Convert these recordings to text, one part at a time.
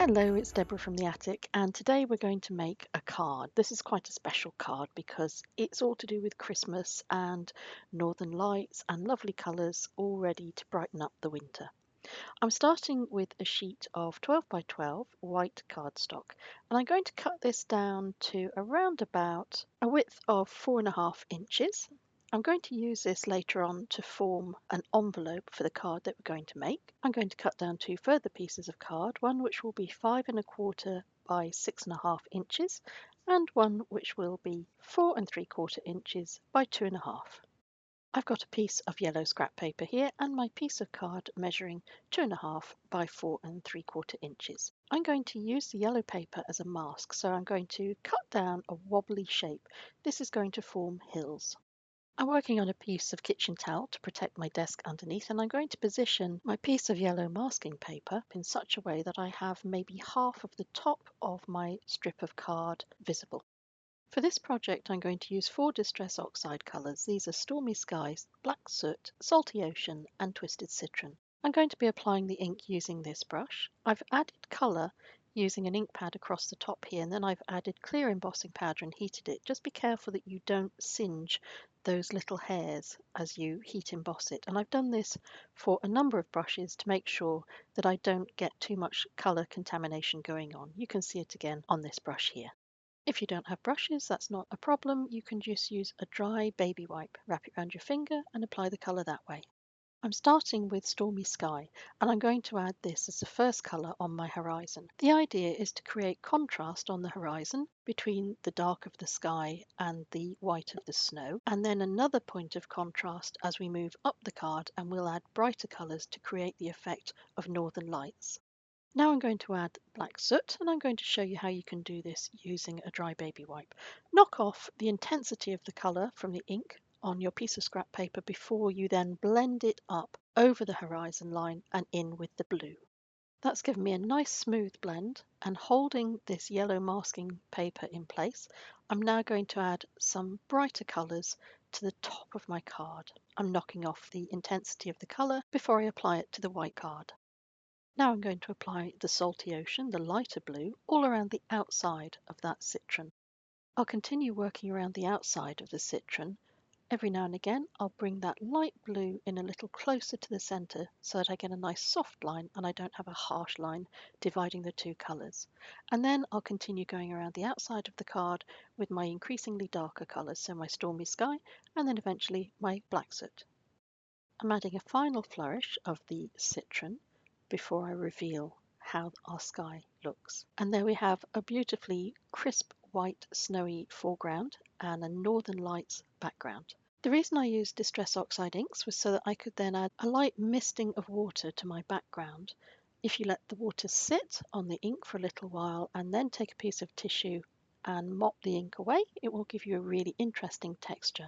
Hello, it's Deborah from the attic, and today we're going to make a card. This is quite a special card because it's all to do with Christmas and northern lights and lovely colours all ready to brighten up the winter. I'm starting with a sheet of 12 by 12 white cardstock, and I'm going to cut this down to around about a width of 4.5 inches. I'm going to use this later on to form an envelope for the card that we're going to make. I'm going to cut down two further pieces of card, one which will be 5.25 by 6.5 inches, and one which will be 4.75 inches by 2.5. I've got a piece of yellow scrap paper here and my piece of card measuring 2.5 by 4.75 inches. I'm going to use the yellow paper as a mask, so I'm going to cut down a wobbly shape. This is going to form hills. I'm working on a piece of kitchen towel to protect my desk underneath, and I'm going to position my piece of yellow masking paper in such a way that I have maybe half of the top of my strip of card visible. For this project, I'm going to use 4 Distress Oxide colours. These are Stormy Skies, Black Soot, Salty Ocean and Twisted Citron. I'm going to be applying the ink using this brush. I've added colour using an ink pad across the top here, and then I've added clear embossing powder and heated it. Just be careful that you don't singe those little hairs as you heat emboss it. And I've done this for a number of brushes to make sure that I don't get too much colour contamination going on. You can see it again on this brush here. If you don't have brushes, that's not a problem. You can just use a dry baby wipe, wrap it around your finger and apply the colour that way. I'm starting with Stormy Sky, and I'm going to add this as the first colour on my horizon. The idea is to create contrast on the horizon between the dark of the sky and the white of the snow, and then another point of contrast as we move up the card, and we'll add brighter colours to create the effect of northern lights. Now I'm going to add black soot, and I'm going to show you how you can do this using a dry baby wipe. Knock off the intensity of the colour from the ink on your piece of scrap paper before you then blend it up over the horizon line and in with the blue. That's given me a nice smooth blend, and holding this yellow masking paper in place, I'm now going to add some brighter colours to the top of my card. I'm knocking off the intensity of the colour before I apply it to the white card. Now I'm going to apply the Salty Ocean, the lighter blue, all around the outside of that citron. I'll continue working around the outside of the citron. Every now and again I'll bring that light blue in a little closer to the centre so that I get a nice soft line and I don't have a harsh line dividing the two colours. And then I'll continue going around the outside of the card with my increasingly darker colours, so my Stormy Sky and then eventually my Black Soot. I'm adding a final flourish of the citron before I reveal how our sky looks. And there we have a beautifully crisp white snowy foreground and a northern lights background. The reason I used Distress Oxide inks was so that I could then add a light misting of water to my background. If you let the water sit on the ink for a little while and then take a piece of tissue and mop the ink away, it will give you a really interesting texture.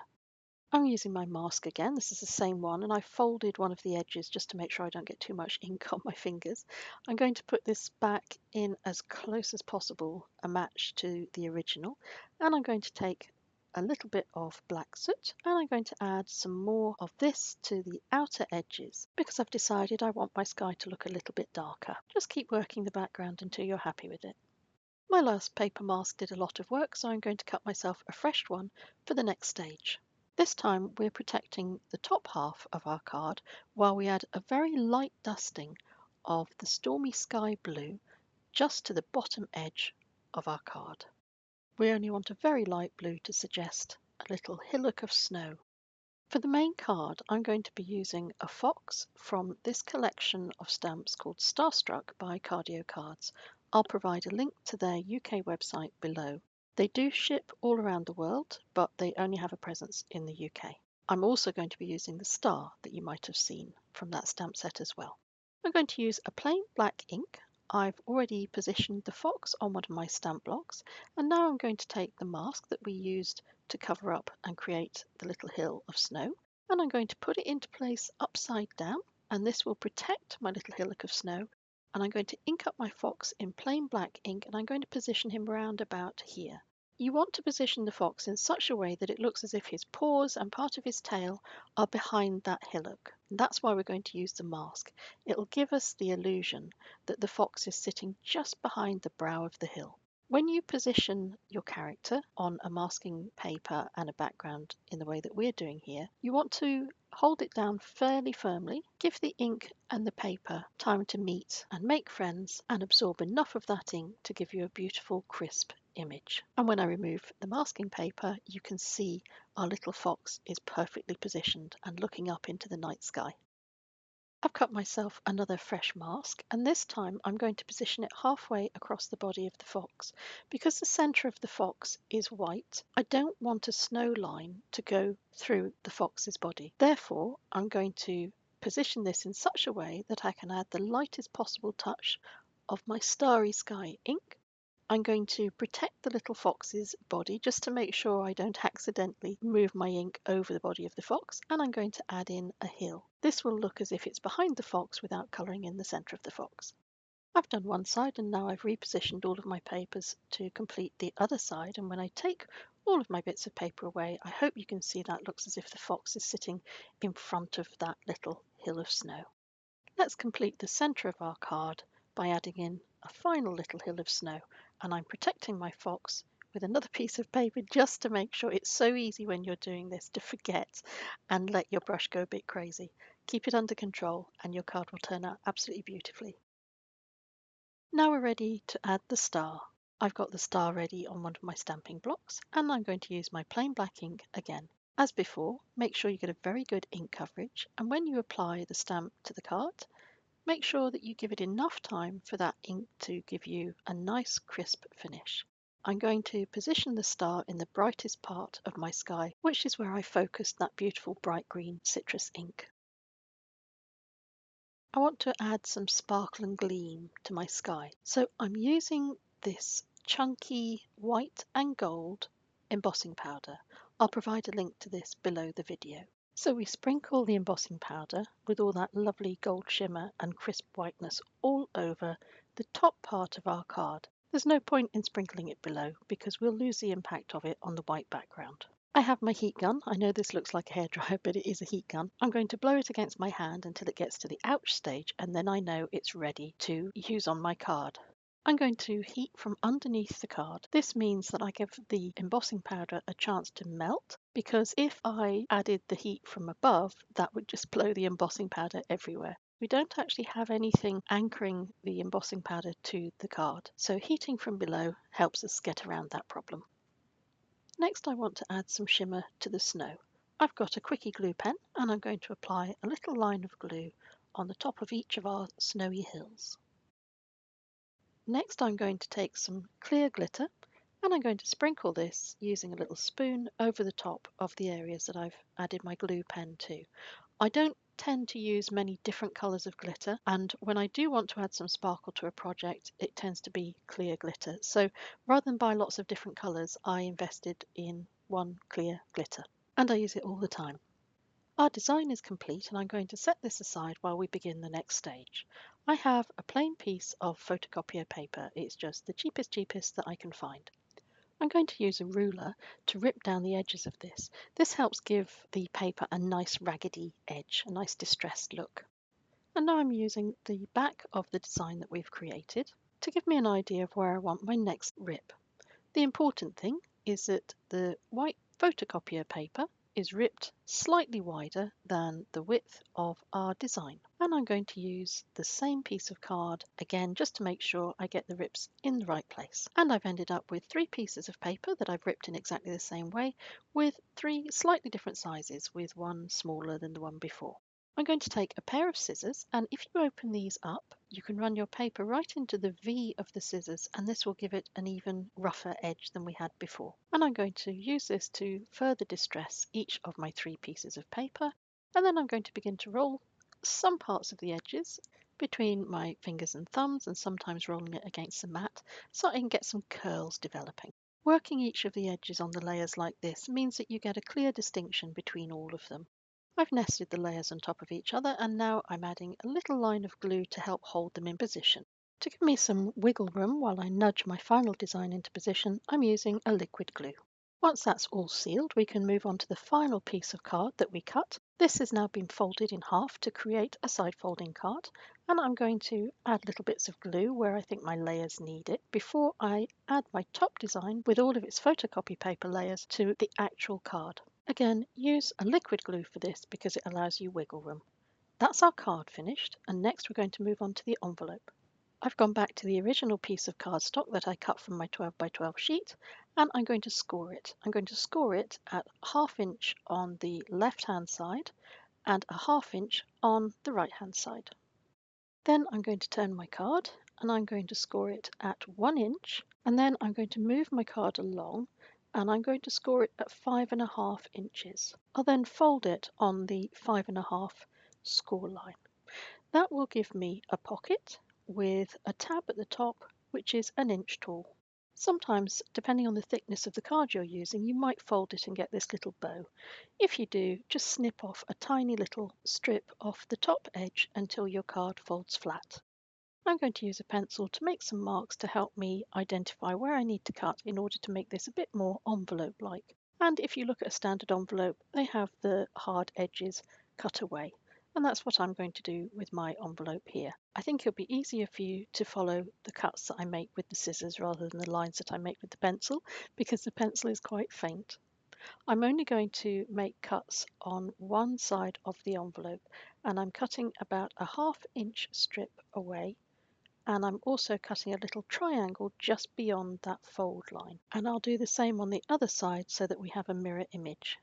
I'm using my mask again. This is the same one, and I folded one of the edges just to make sure I don't get too much ink on my fingers. I'm going to put this back in as close as possible a match to the original, and I'm going to take a little bit of black soot and I'm going to add some more of this to the outer edges because I've decided I want my sky to look a little bit darker. Just keep working the background until you're happy with it. My last paper mask did a lot of work, so I'm going to cut myself a fresh one for the next stage. This time we're protecting the top half of our card while we add a very light dusting of the Stormy Sky blue just to the bottom edge of our card. We only want a very light blue to suggest a little hillock of snow. For the main card, I'm going to be using a fox from this collection of stamps called Starstruck by Cardio Cards. I'll provide a link to their UK website below. They do ship all around the world, but they only have a presence in the UK. I'm also going to be using the star that you might have seen from that stamp set as well. I'm going to use a plain black ink. I've already positioned the fox on one of my stamp blocks, and now I'm going to take the mask that we used to cover up and create the little hill of snow, and I'm going to put it into place upside down, and this will protect my little hillock of snow. And I'm going to ink up my fox in plain black ink, and I'm going to position him round about here. You want to position the fox in such a way that it looks as if his paws and part of his tail are behind that hillock. And that's why we're going to use the mask. It'll give us the illusion that the fox is sitting just behind the brow of the hill. When you position your character on a masking paper and a background in the way that we're doing here, you want to hold it down fairly firmly, give the ink and the paper time to meet and make friends and absorb enough of that ink to give you a beautiful, crisp image. And when I remove the masking paper, you can see our little fox is perfectly positioned and looking up into the night sky. I've cut myself another fresh mask, and this time I'm going to position it halfway across the body of the fox. Because the centre of the fox is white, I don't want a snow line to go through the fox's body. Therefore, I'm going to position this in such a way that I can add the lightest possible touch of my Starry Sky ink. I'm going to protect the little fox's body just to make sure I don't accidentally move my ink over the body of the fox, and I'm going to add in a hill. This will look as if it's behind the fox without colouring in the centre of the fox. I've done one side and now I've repositioned all of my papers to complete the other side, and when I take all of my bits of paper away, I hope you can see that looks as if the fox is sitting in front of that little hill of snow. Let's complete the centre of our card by adding in a final little hill of snow, and I'm protecting my fox with another piece of paper just to make sure. It's so easy when you're doing this to forget and let your brush go a bit crazy. Keep it under control and your card will turn out absolutely beautifully. Now we're ready to add the star. I've got the star ready on one of my stamping blocks, and I'm going to use my plain black ink again. As before, make sure you get a very good ink coverage, and when you apply the stamp to the card, make sure that you give it enough time for that ink to give you a nice crisp finish. I'm going to position the star in the brightest part of my sky, which is where I focused that beautiful bright green citrus ink. I want to add some sparkle and gleam to my sky, so I'm using this chunky white and gold embossing powder. I'll provide a link to this below the video. So we sprinkle the embossing powder with all that lovely gold shimmer and crisp whiteness all over the top part of our card. There's no point in sprinkling it below because we'll lose the impact of it on the white background. I have my heat gun. I know this looks like a hairdryer, but it is a heat gun. I'm going to blow it against my hand until it gets to the ouch stage, and then I know it's ready to use on my card. I'm going to heat from underneath the card. This means that I give the embossing powder a chance to melt, because if I added the heat from above, that would just blow the embossing powder everywhere. We don't actually have anything anchoring the embossing powder to the card, so heating from below helps us get around that problem. Next, I want to add some shimmer to the snow. I've got a quickie glue pen and I'm going to apply a little line of glue on the top of each of our snowy hills. Next, I'm going to take some clear glitter and I'm going to sprinkle this using a little spoon over the top of the areas that I've added my glue pen to. I don't tend to use many different colours of glitter, and when I do want to add some sparkle to a project, it tends to be clear glitter. So rather than buy lots of different colours, I invested in one clear glitter, and I use it all the time. Our design is complete, and I'm going to set this aside while we begin the next stage. I have a plain piece of photocopier paper. It's just the cheapest that I can find. I'm going to use a ruler to rip down the edges of this. This helps give the paper a nice raggedy edge, a nice distressed look. And now I'm using the back of the design that we've created to give me an idea of where I want my next rip. The important thing is that the white photocopier paper is ripped slightly wider than the width of our design. And I'm going to use the same piece of card again just to make sure I get the rips in the right place. And I've ended up with 3 pieces of paper that I've ripped in exactly the same way with 3 slightly different sizes, with one smaller than the one before. I'm going to take a pair of scissors, and if you open these up, you can run your paper right into the V of the scissors, and this will give it an even rougher edge than we had before. And I'm going to use this to further distress each of my 3 pieces of paper, and then I'm going to begin to roll some parts of the edges between my fingers and thumbs, and sometimes rolling it against the mat so I can get some curls developing. Working each of the edges on the layers like this means that you get a clear distinction between all of them. I've nested the layers on top of each other, and now I'm adding a little line of glue to help hold them in position. To give me some wiggle room while I nudge my final design into position, I'm using a liquid glue. Once that's all sealed, we can move on to the final piece of card that we cut. This has now been folded in half to create a side folding card, and I'm going to add little bits of glue where I think my layers need it before I add my top design with all of its photocopy paper layers to the actual card. Again, use a liquid glue for this because it allows you wiggle room. That's our card finished, and next we're going to move on to the envelope. I've gone back to the original piece of cardstock that I cut from my 12 by 12 sheet, and I'm going to score it. I'm going to score it at 1/2 inch on the left hand side and 1/2 inch on the right hand side. Then I'm going to turn my card and I'm going to score it at 1 inch, and then I'm going to move my card along and I'm going to score it at 5.5 inches. I'll then fold it on the 5.5 score line. That will give me a pocket with a tab at the top, which is 1 inch tall. Sometimes, depending on the thickness of the card you're using, you might fold it and get this little bow. If you do, just snip off a tiny little strip off the top edge until your card folds flat. I'm going to use a pencil to make some marks to help me identify where I need to cut in order to make this a bit more envelope-like. And if you look at a standard envelope, they have the hard edges cut away. And that's what I'm going to do with my envelope here. I think it'll be easier for you to follow the cuts that I make with the scissors rather than the lines that I make with the pencil, because the pencil is quite faint. I'm only going to make cuts on one side of the envelope, and I'm cutting about a 1/2 inch strip away, and I'm also cutting a little triangle just beyond that fold line. And I'll do the same on the other side so that we have a mirror image.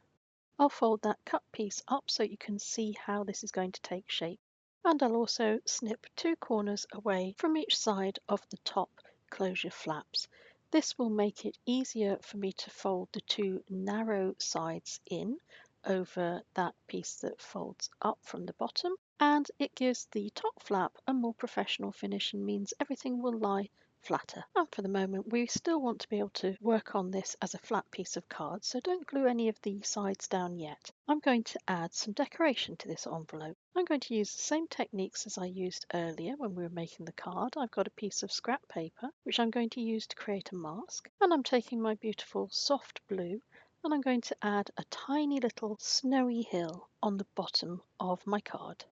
I'll fold that cut piece up so you can see how this is going to take shape. And I'll also snip 2 corners away from each side of the top closure flaps. This will make it easier for me to fold the 2 narrow sides in over that piece that folds up from the bottom, and it gives the top flap a more professional finish and means everything will lie flatter. And for the moment, we still want to be able to work on this as a flat piece of card, so don't glue any of the sides down yet. I'm going to add some decoration to this envelope. I'm going to use the same techniques as I used earlier when we were making the card. I've got a piece of scrap paper which I'm going to use to create a mask, and I'm taking my beautiful soft blue and I'm going to add a tiny little snowy hill on the bottom of my card.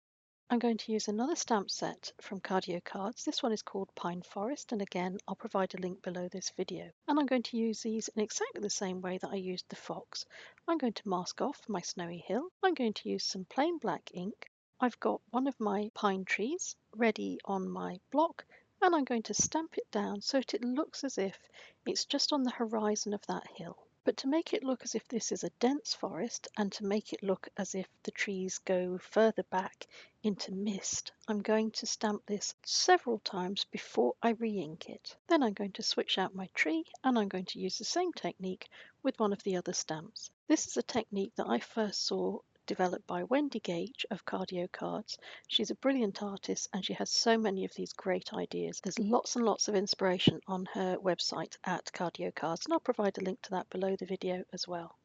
I'm going to use another stamp set from Cardio Cards. This one is called Pine Forest, and again I'll provide a link below this video. And I'm going to use these in exactly the same way that I used the fox. I'm going to mask off my snowy hill. I'm going to use some plain black ink. I've got one of my pine trees ready on my block, and I'm going to stamp it down so that it looks as if it's just on the horizon of that hill. But to make it look as if this is a dense forest and to make it look as if the trees go further back into mist, I'm going to stamp this several times before I re-ink it. Then I'm going to switch out my tree and I'm going to use the same technique with one of the other stamps. This is a technique that I first saw developed by Wendy Gage of Cardio Cards. She's a brilliant artist and she has so many of these great ideas. There's lots and lots of inspiration on her website at Cardio Cards, and I'll provide a link to that below the video as well.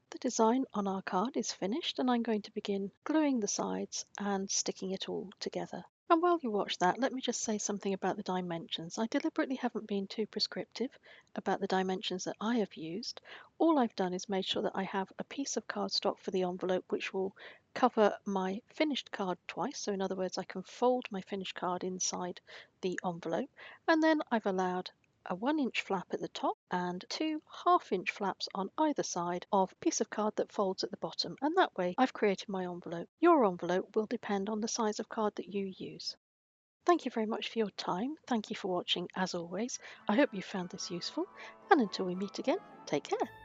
The design on our card is finished and I'm going to begin gluing the sides and sticking it all together. And while you watch that, let me just say something about the dimensions. I deliberately haven't been too prescriptive about the dimensions that I have used. All I've done is made sure that I have a piece of cardstock for the envelope which will cover my finished card twice. So in other words, I can fold my finished card inside the envelope, and then I've allowed a 1 inch flap at the top and 2 1/2 inch flaps on either side of a piece of card that folds at the bottom, and that way I've created my envelope. Your envelope will depend on the size of card that you use. Thank you very much for your time. Thank you for watching as always. I hope you found this useful, and until we meet again, take care.